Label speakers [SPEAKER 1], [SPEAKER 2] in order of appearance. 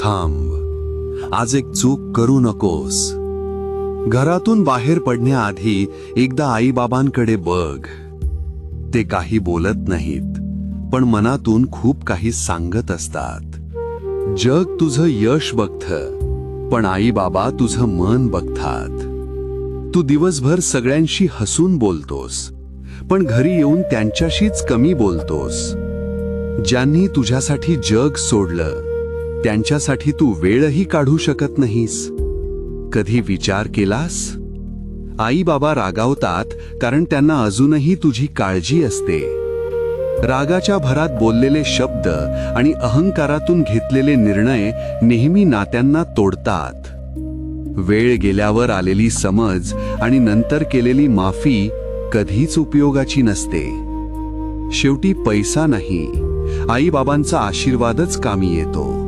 [SPEAKER 1] थांब, आज एक चूक करू नकोस. घरातून बाहेर पडण्याआधी एकदा आईबाबांकडे बघ. ते काही बोलत नाहीत, पण मनातून खूप काही सांगत असतात. जग तुझं यश बघतं, पण आई बाबा तुझं मन बघतात. तू दिवसभर सगळ्यांशी हसून बोलतोस, पण घरी येऊन त्यांच्याशीच कमी बोलतोस. ज्यांनी तुझ्यासाठी जग सोडलं, त्यांच्यासाठी तू वेळही काढू शकत नाहीस. कधी विचार केलास? आई बाबा रागावतात कारण त्यांना अजूनही तुझी काळजी असते. रागाच्या भरात बोललेले शब्द आणि अहंकारातून घेतलेले निर्णय नेहमी नात्यांना तोडतात. वेळ गेल्यावर आलेली समज आणि नंतर केलेली माफी कधीच उपयोगाची नसते. शेवटी पैसा नाही, आई बाबांचा आशीर्वादच कामी येतो.